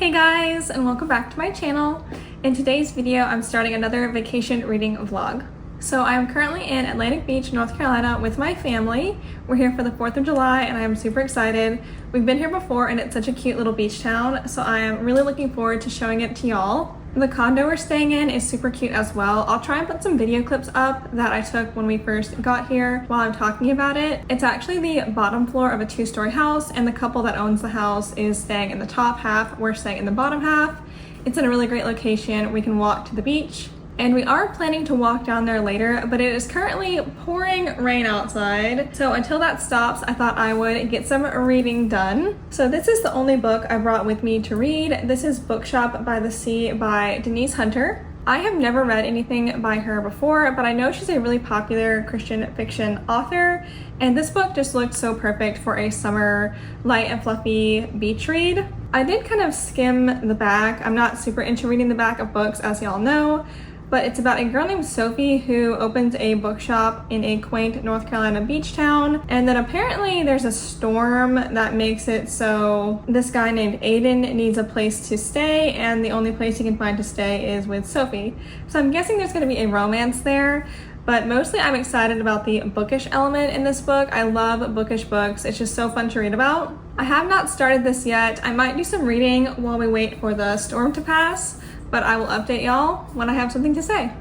Hey guys, and welcome back to my channel. In today's video, I'm starting another vacation reading vlog. So I'm currently in Atlantic Beach, North Carolina with my family. We're here for the 4th of July and I am super excited. We've been here before and it's such a cute little beach town, so I am really looking forward to showing it to y'all. The condo we're staying in is super cute as well. I'll try and put some video clips up that I took when we first got here while I'm talking about it. It's actually the bottom floor of a 2-story house, and the couple that owns the house is staying in the top half. We're staying in the bottom half. It's in a really great location. We can walk to the beach. And we are planning to walk down there later, but it is currently pouring rain outside. So until that stops, I thought I would get some reading done. So this is the only book I brought with me to read. This is Bookshop by the Sea by Denise Hunter. I have never read anything by her before, but I know she's a really popular Christian fiction author, and this book just looked so perfect for a summer light and fluffy beach read. I did kind of skim the back. I'm not super into reading the back of books, as y'all know, but it's about a girl named Sophie who opens a bookshop in a quaint North Carolina beach town, and then apparently there's a storm that makes it so this guy named Aiden needs a place to stay, and the only place he can find to stay is with Sophie. So I'm guessing there's going to be a romance there, but mostly I'm excited about the bookish element in this book. I love bookish books. It's just so fun to read about. I have not started this yet. I might do some reading while we wait for the storm to pass, but I will update y'all when I have something to say.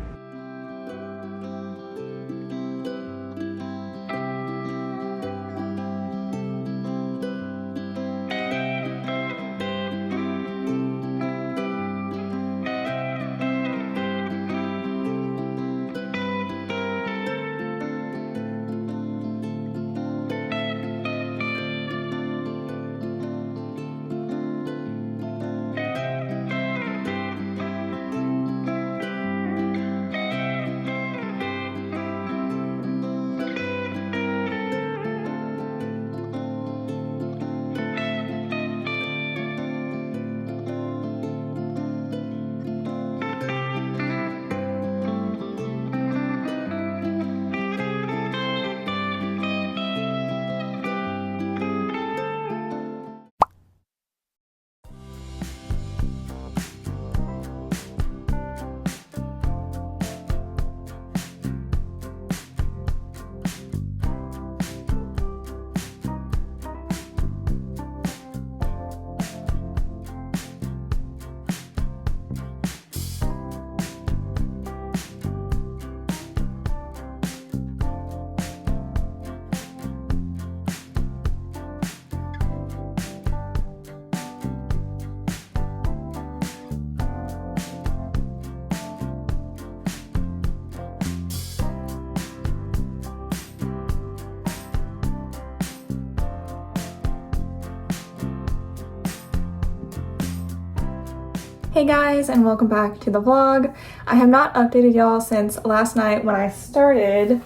Hey guys, and welcome back to the vlog. I have not updated y'all since last night when I started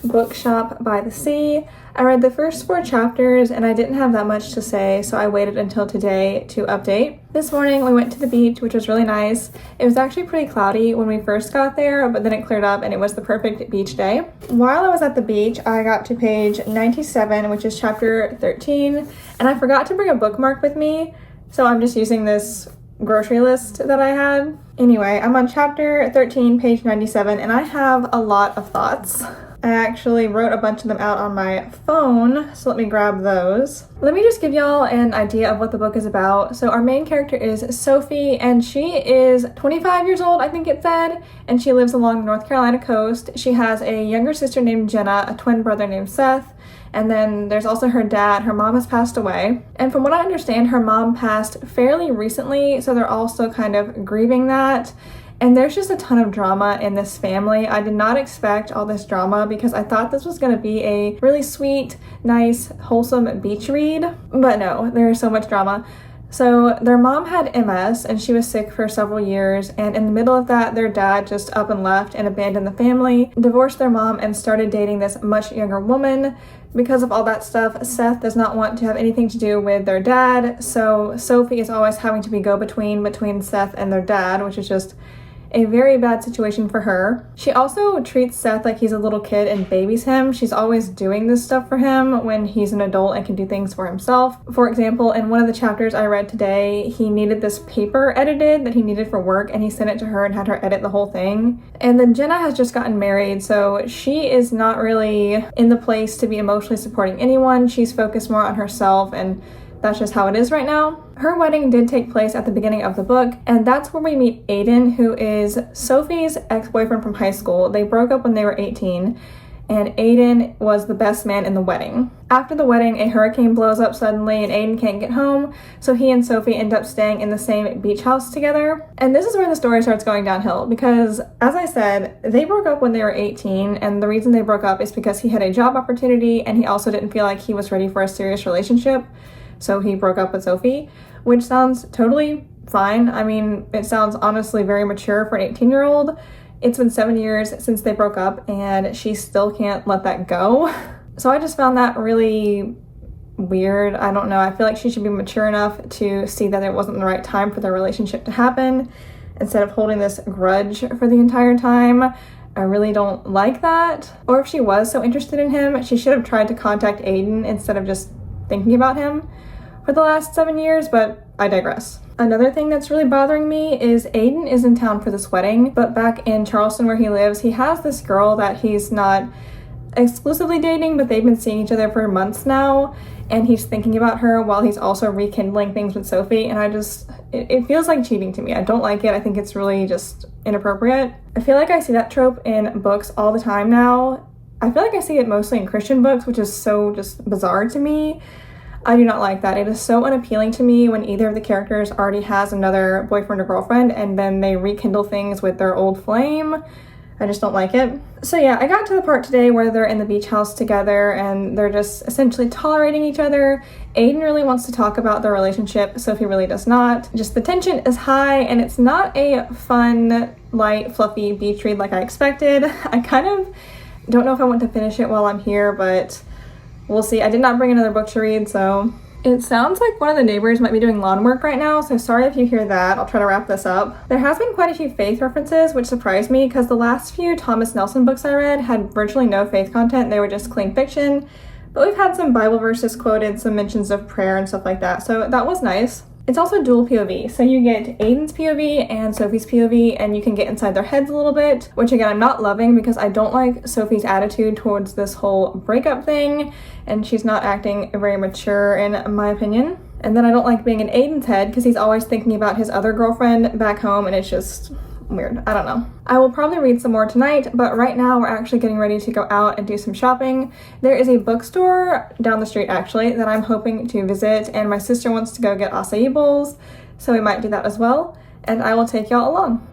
Bookshop by the Sea. I read the first 4 chapters and I didn't have that much to say, so I waited until today to update. This morning we went to the beach, which was really nice. It was actually pretty cloudy when we first got there, but then it cleared up and it was the perfect beach day. While I was at the beach, I got to page 97, which is chapter 13, and I forgot to bring a bookmark with me, so I'm just using this grocery list that I had. Anyway, I'm on chapter 13, page 97, and I have a lot of thoughts. I actually wrote a bunch of them out on my phone, so let me grab those. Let me just give y'all an idea of what the book is about. So our main character is Sophie, and she is 25 years old, I think it said, and she lives along the North Carolina coast. She has a younger sister named Jenna, a twin brother named Seth, and then there's also her dad. Her mom has passed away. And from what I understand, her mom passed fairly recently, so they're also kind of grieving that. And there's just a ton of drama in this family. I did not expect all this drama because I thought this was going to be a really sweet, nice, wholesome beach read. But no, there is so much drama. So their mom had MS and she was sick for several years, and in the middle of that their dad just up and left and abandoned the family, divorced their mom, and started dating this much younger woman. Because of all that stuff, Seth does not want to have anything to do with their dad, so Sophie is always having to be go-between between Seth and their dad, which is just a very bad situation for her. She also treats Seth like he's a little kid and babies him. She's always doing this stuff for him when he's an adult and can do things for himself. For example, in one of the chapters I read today, he needed this paper edited that he needed for work, and he sent it to her and had her edit the whole thing. And then Jenna has just gotten married, so she is not really in the place to be emotionally supporting anyone. She's focused more on herself, and that's just how it is right now. Her wedding did take place at the beginning of the book, and that's where we meet Aiden, who is Sophie's ex-boyfriend from high school. They broke up when they were 18, and Aiden was the best man in the wedding. After the wedding, a hurricane blows up suddenly and Aiden can't get home, so he and Sophie end up staying in the same beach house together. And this is where the story starts going downhill because, as I said, they broke up when they were 18, and the reason they broke up is because he had a job opportunity and he also didn't feel like he was ready for a serious relationship. So he broke up with Sophie, which sounds totally fine. I mean, it sounds honestly very mature for an 18-year-old. It's been 7 years since they broke up and she still can't let that go. So I just found that really weird. I don't know. I feel like she should be mature enough to see that it wasn't the right time for their relationship to happen instead of holding this grudge for the entire time. I really don't like that. Or if she was so interested in him, she should have tried to contact Aiden instead of just thinking about him for the last 7 years, but I digress. Another thing that's really bothering me is Aiden is in town for this wedding, but back in Charleston where he lives, he has this girl that he's not exclusively dating, but they've been seeing each other for months now, and he's thinking about her while he's also rekindling things with Sophie, and it feels like cheating to me. I don't like it. I think it's really just inappropriate. I feel like I see that trope in books all the time now. I feel like I see it mostly in Christian books, which is so just bizarre to me. I do not like that. It is so unappealing to me when either of the characters already has another boyfriend or girlfriend and then they rekindle things with their old flame. I just don't like it. So yeah, I got to the part today where they're in the beach house together and they're just essentially tolerating each other. Aiden really wants to talk about their relationship, Sophie really does not. Just the tension is high and it's not a fun, light, fluffy beach read like I expected. I kind of don't know if I want to finish it while I'm here, but we'll see. I did not bring another book to read, so it sounds like one of the neighbors might be doing lawn work right now, so sorry if you hear that. I'll try to wrap this up. There has been quite a few faith references, which surprised me because the last few Thomas Nelson books I read had virtually no faith content. They were just clean fiction, but we've had some Bible verses quoted, some mentions of prayer and stuff like that, so that was nice. It's also dual POV, so you get Aiden's POV and Sophie's POV, and you can get inside their heads a little bit, which again, I'm not loving because I don't like Sophie's attitude towards this whole breakup thing, and she's not acting very mature in my opinion. And then I don't like being in Aiden's head because he's always thinking about his other girlfriend back home, and it's just weird. I don't know. I will probably read some more tonight, but right now we're actually getting ready to go out and do some shopping. There is a bookstore down the street actually that I'm hoping to visit, and my sister wants to go get acai bowls, so we might do that as well, and I will take y'all along.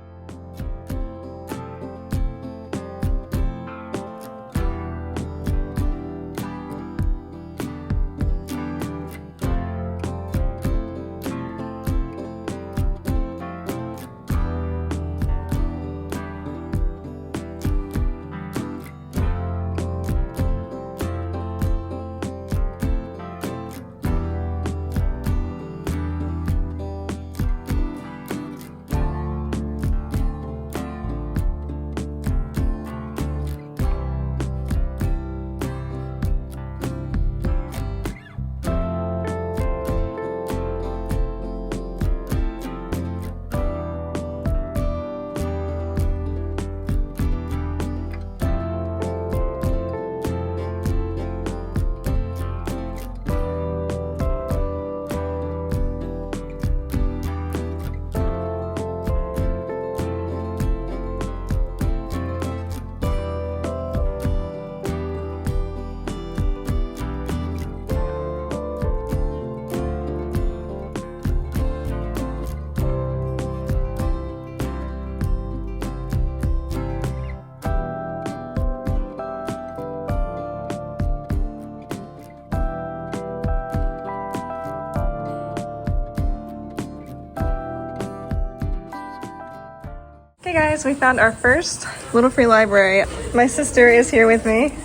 Hey guys, we found our first little free library. My sister is here with me,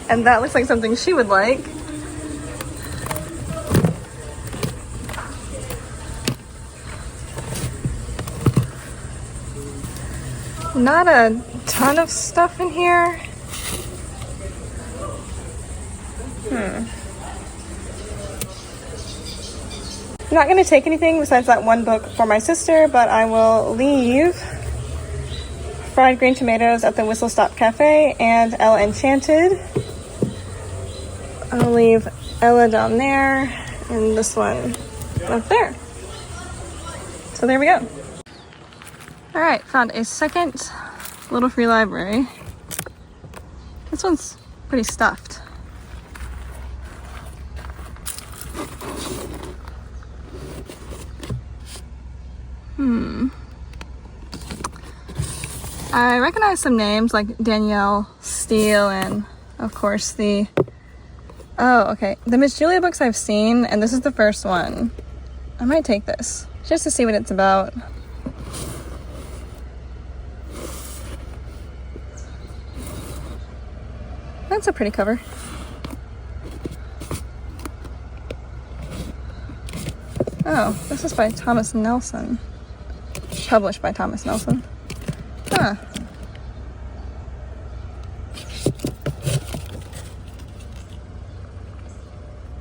and that looks like something she would like. Not a ton of stuff in here. I'm not going to take anything besides that one book for my sister, but I will leave Fried Green Tomatoes at the Whistle Stop Cafe and Ella Enchanted. I'll leave Ella down there and this one up there. So there we go. All right, found a second little free library. This one's pretty stuffed. I recognize some names like Danielle Steele and of course the Miss Julia books I've seen, and this is the first one. I might take this just to see what it's about. That's a pretty cover. Oh, this is by Thomas Nelson. Published by Thomas Nelson. Huh.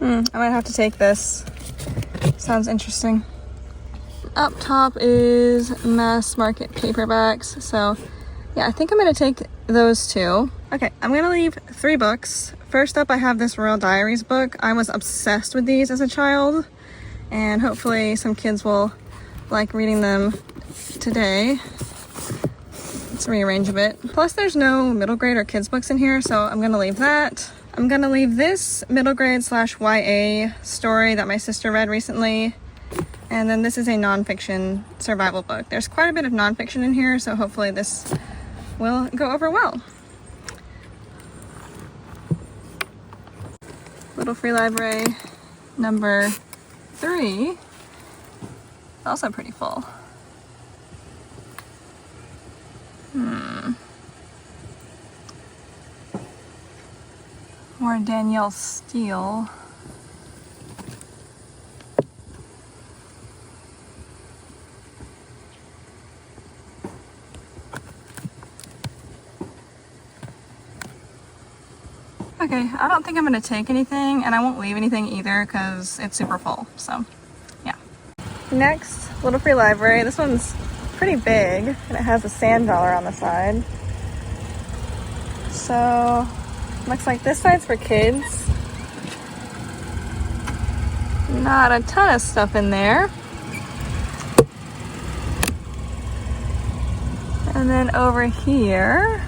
I might have to take this. Sounds interesting. Up top is mass market paperbacks. So yeah, I think I'm gonna take those two. Okay, I'm gonna leave 3 books. First up, I have this Royal Diaries book. I was obsessed with these as a child, and hopefully some kids will like reading them today. Let's rearrange a bit. Plus there's no middle grade or kids books in here, so I'm gonna leave that. I'm gonna leave this middle grade / YA story that my sister read recently. And then this is a nonfiction survival book. There's quite a bit of nonfiction in here, so hopefully this will go over well. Little free library number 3. Also pretty full. More Danielle Steele. Okay, I don't think I'm going to take anything, and I won't leave anything either because it's super full, so yeah. Next, little free library. This one's pretty big, and it has a sand dollar on the side. So, looks like this side's for kids. Not a ton of stuff in there. And then over here,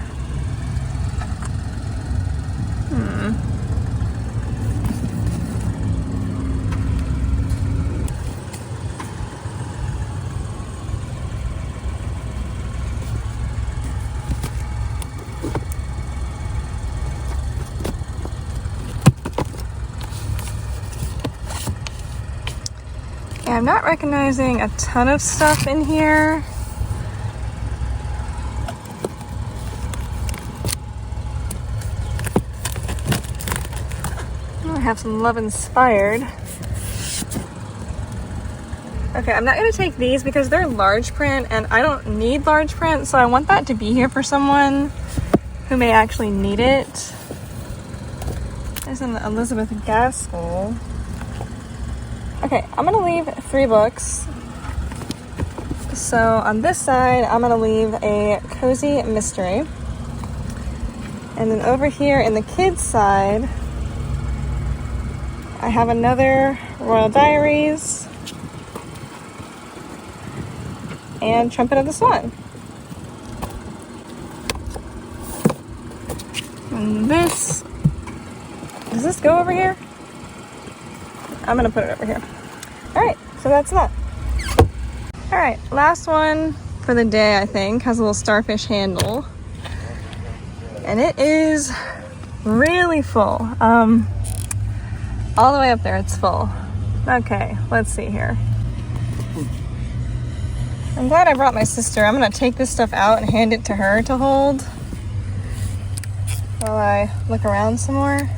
I'm not recognizing a ton of stuff in here. I have some Love Inspired. Okay, I'm not going to take these because they're large print and I don't need large print, so I want that to be here for someone who may actually need it. There's an Elizabeth Gaskell. Okay, I'm gonna leave 3 books. So on this side, I'm gonna leave a cozy mystery. And then over here in the kids side, I have another Royal Diaries and Trumpet of the Swan. And this, does this go over here? I'm gonna put it over here. All right, so that's that. All right, last one for the day, I think, has a little starfish handle. And it is really full. All the way up there, it's full. Okay, let's see here. I'm glad I brought my sister. I'm gonna take this stuff out and hand it to her to hold while I look around some more.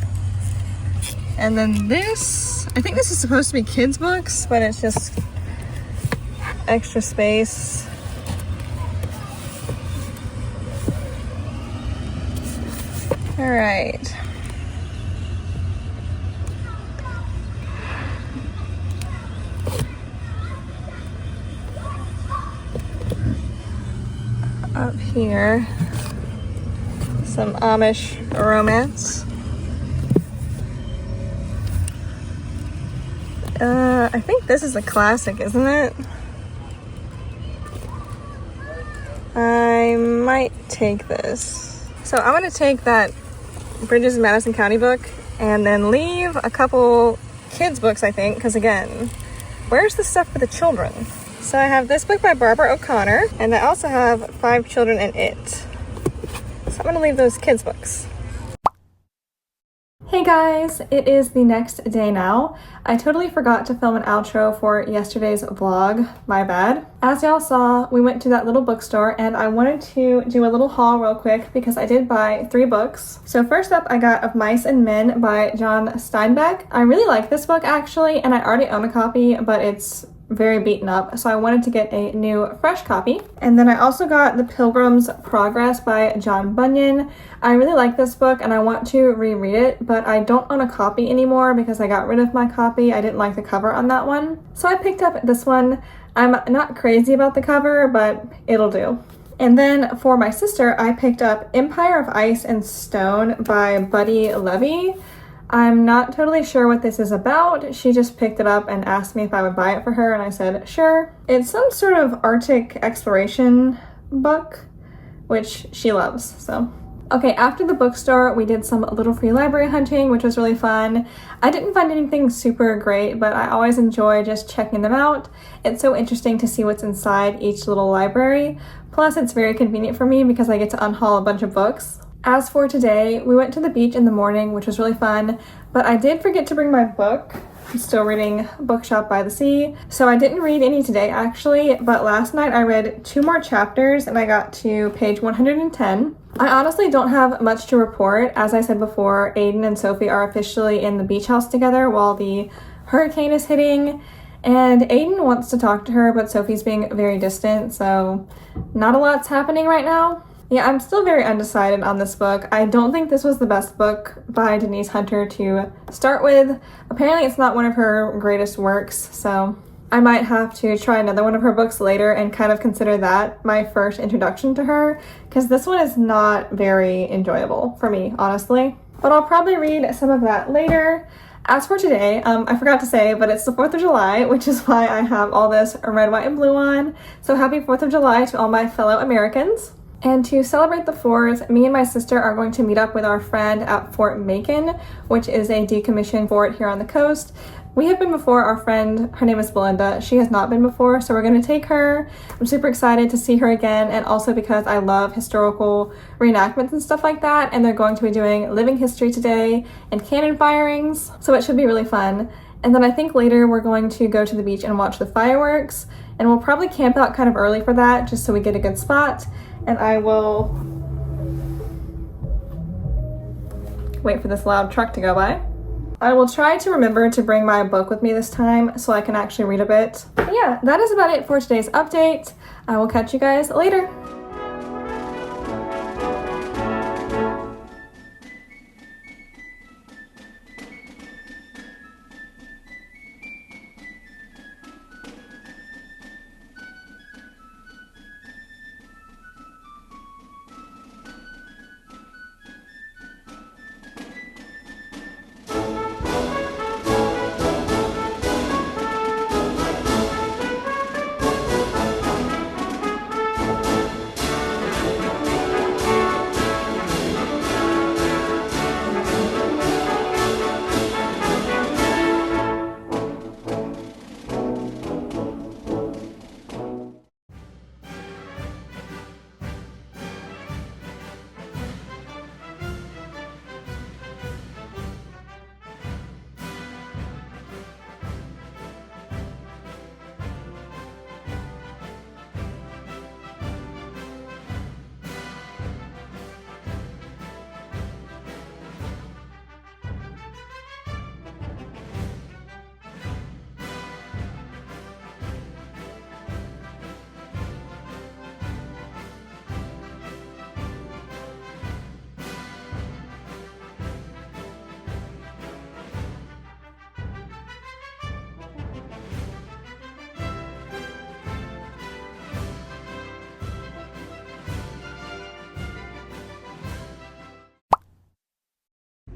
And then this, I think this is supposed to be kids' books, but it's just extra space. All right. Up here, some Amish romance. I think this is a classic, isn't it? I might take this. So I'm gonna take that Bridges in Madison County book and then leave a couple kids books, I think, because again, where's the stuff for the children? So I have this book by Barbara O'Connor, and I also have 5 Children and It. So I'm gonna leave those kids books. Hey guys, it is the next day now. I totally forgot to film an outro for yesterday's vlog, my bad. As y'all saw, we went to that little bookstore and I wanted to do a little haul real quick because I did buy 3 books. So first up, I got Of Mice and Men by John Steinbeck. I really like this book actually, and I already own a copy, but it's very beaten up, so I wanted to get a new fresh copy. And then I also got The Pilgrim's Progress by John Bunyan. I really like this book and I want to reread it, but I don't own a copy anymore because I got rid of my copy. I didn't like the cover on that one, so I picked up this one. I'm not crazy about the cover, but it'll do. And then for my sister, I picked up Empire of Ice and Stone by Buddy Levy. I'm not totally sure what this is about. She just picked it up and asked me if I would buy it for her, and I said, sure. It's some sort of Arctic exploration book, which she loves, so. Okay, after the bookstore, we did some little free library hunting, which was really fun. I didn't find anything super great, but I always enjoy just checking them out. It's so interesting to see what's inside each little library. Plus, it's very convenient for me because I get to unhaul a bunch of books. As for today, we went to the beach in the morning, which was really fun, but I did forget to bring my book. I'm still reading Bookshop by the Sea, so I didn't read any today actually, but last night I read 2 more chapters and I got to page 110. I honestly don't have much to report. As I said before, Aiden and Sophie are officially in the beach house together while the hurricane is hitting, and Aiden wants to talk to her, but Sophie's being very distant, so not a lot's happening right now. Yeah, I'm still very undecided on this book. I don't think this was the best book by Denise Hunter to start with. Apparently it's not one of her greatest works, so I might have to try another one of her books later and kind of consider that my first introduction to her, because this one is not very enjoyable for me, honestly. But I'll probably read some of that later. As for today, I forgot to say, but it's the 4th of July, which is why I have all this red, white, and blue on. So happy 4th of July to all my fellow Americans. And to celebrate the 4th, me and my sister are going to meet up with our friend at Fort Macon, which is a decommissioned fort here on the coast. We have been before. Our friend, her name is Belinda. She has not been before, so we're going to take her. I'm super excited to see her again, and also because I love historical reenactments and stuff like that, and they're going to be doing living history today and cannon firings, so it should be really fun. And then I think later we're going to go to the beach and watch the fireworks, and we'll probably camp out kind of early for that, just so we get a good spot. And I will wait for this loud truck to go by. I will try to remember to bring my book with me this time so I can actually read a bit. But yeah, that is about it for today's update. I will catch you guys later.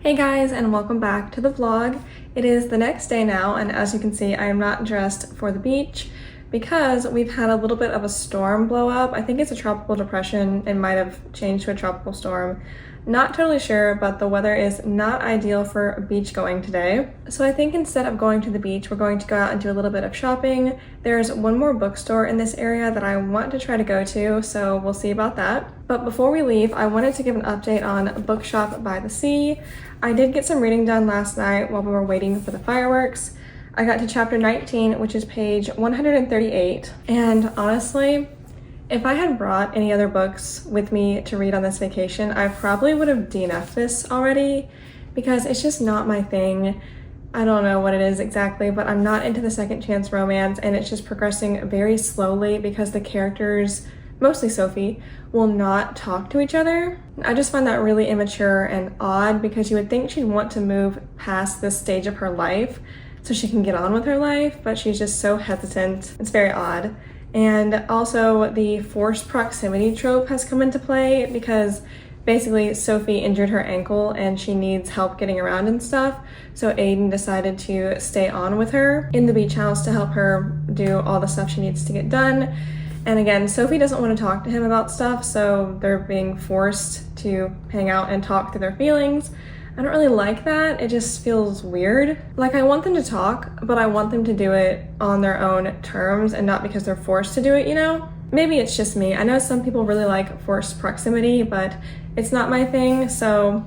Hey guys, and welcome back to the vlog. It is the next day now, and as you can see, I am not dressed for the beach because we've had a little bit of a storm blow up. I think it's a tropical depression. It might have changed to a tropical storm. Not totally sure, but the weather is not ideal for beach going today. So I think instead of going to the beach, we're going to go out and do a little bit of shopping. There's one more bookstore in this area that I want to try to go to, so we'll see about that. But before we leave, I wanted to give an update on Bookshop by the Sea. I did get some reading done last night while we were waiting for the fireworks. I got to chapter 19, which is page 138, and honestly, if I had brought any other books with me to read on this vacation, I probably would have DNF'd this already because it's just not my thing. I don't know what it is exactly, but I'm not into the second chance romance, and it's just progressing very slowly because the characters, mostly Sophie, will not talk to each other. I just find that really immature and odd because you would think she'd want to move past this stage of her life so she can get on with her life, but she's just so hesitant. It's very odd. And also the forced proximity trope has come into play because basically Sophie injured her ankle and she needs help getting around and stuff. So Aiden decided to stay on with her in the beach house to help her do all the stuff she needs to get done. And again, Sophie doesn't want to talk to him about stuff, so they're being forced to hang out and talk through their feelings. I don't really like that. It just feels weird. Like, I want them to talk, but I want them to do it on their own terms and not because they're forced to do it, you know? Maybe it's just me. I know some people really like forced proximity, but it's not my thing, so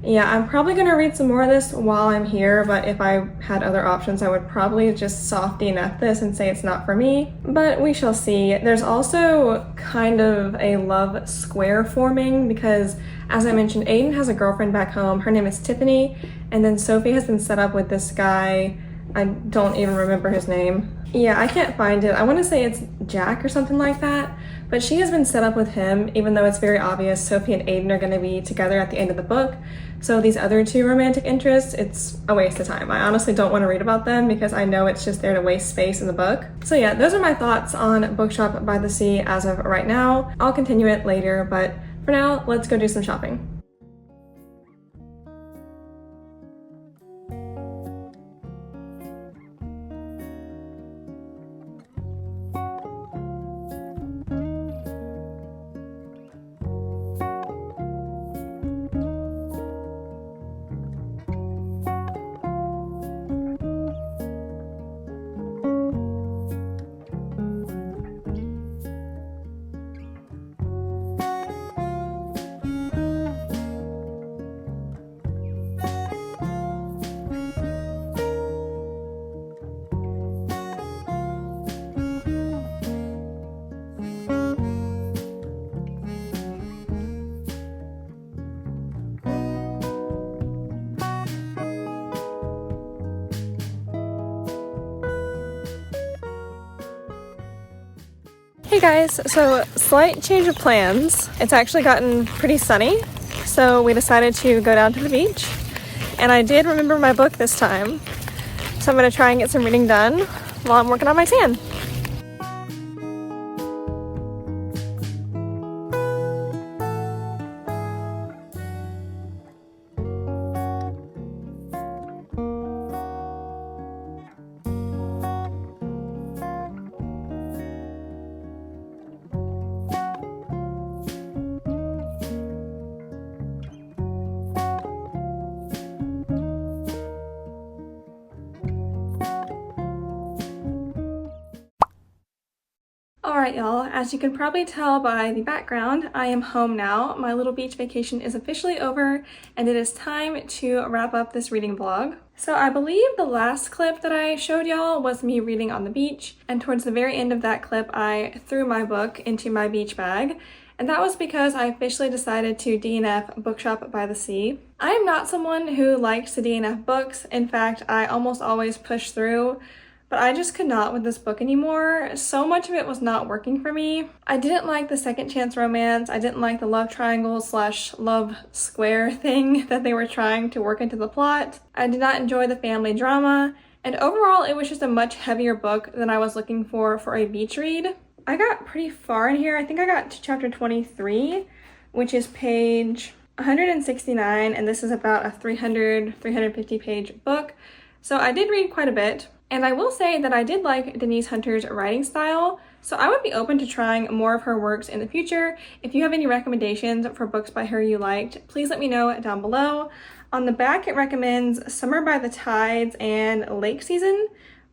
yeah, I'm probably gonna read some more of this while I'm here, but if I had other options, I would probably just soft DNF this and say it's not for me, but we shall see. There's also kind of a love square forming because, as I mentioned, Aiden has a girlfriend back home. Her name is Tiffany, and then Sophie has been set up with this guy. I don't even remember his name. Yeah, I can't find it. I want to say it's Jack or something like that, but she has been set up with him, even though it's very obvious Sophie and Aiden are going to be together at the end of the book. So these other two romantic interests, it's a waste of time. I honestly don't want to read about them because I know it's just there to waste space in the book. So yeah, those are my thoughts on Bookshop by the Sea as of right now. I'll continue it later, but for now, let's go do some shopping. Hey guys, so slight change of plans. It's actually gotten pretty sunny, so we decided to go down to the beach. And I did remember my book this time, so I'm gonna try and get some reading done while I'm working on my tan. Alright y'all, as you can probably tell by the background, I am home now. My little beach vacation is officially over and it is time to wrap up this reading vlog. So I believe the last clip that I showed y'all was me reading on the beach, and towards the very end of that clip I threw my book into my beach bag, and that was because I officially decided to DNF Bookshop by the Sea. I am not someone who likes to DNF books. In fact, I almost always push through, but I just could not with this book anymore. So much of it was not working for me. I didn't like the second chance romance. I didn't like the love triangle slash love square thing that they were trying to work into the plot. I did not enjoy the family drama. And overall, it was just a much heavier book than I was looking for a beach read. I got pretty far in here. I think I got to chapter 23, which is page 169, and this is about a 350 page book. So I did read quite a bit, and I will say that I did like Denise Hunter's writing style, so I would be open to trying more of her works in the future. If you have any recommendations for books by her you liked, please let me know down below. On the back, it recommends Summer by the Tides and Lake Season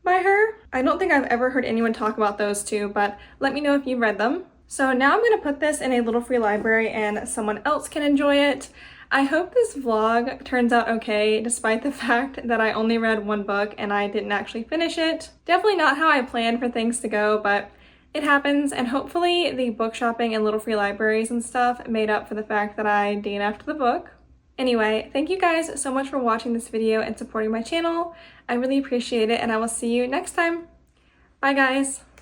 by her. I don't think I've ever heard anyone talk about those two, but let me know if you've read them. So now I'm going to put this in a little free library and someone else can enjoy it. I hope this vlog turns out okay, despite the fact that I only read one book and I didn't actually finish it. Definitely not how I planned for things to go, but it happens, and hopefully the book shopping and little free libraries and stuff made up for the fact that I DNF'd the book. Anyway, thank you guys so much for watching this video and supporting my channel. I really appreciate it, and I will see you next time. Bye guys!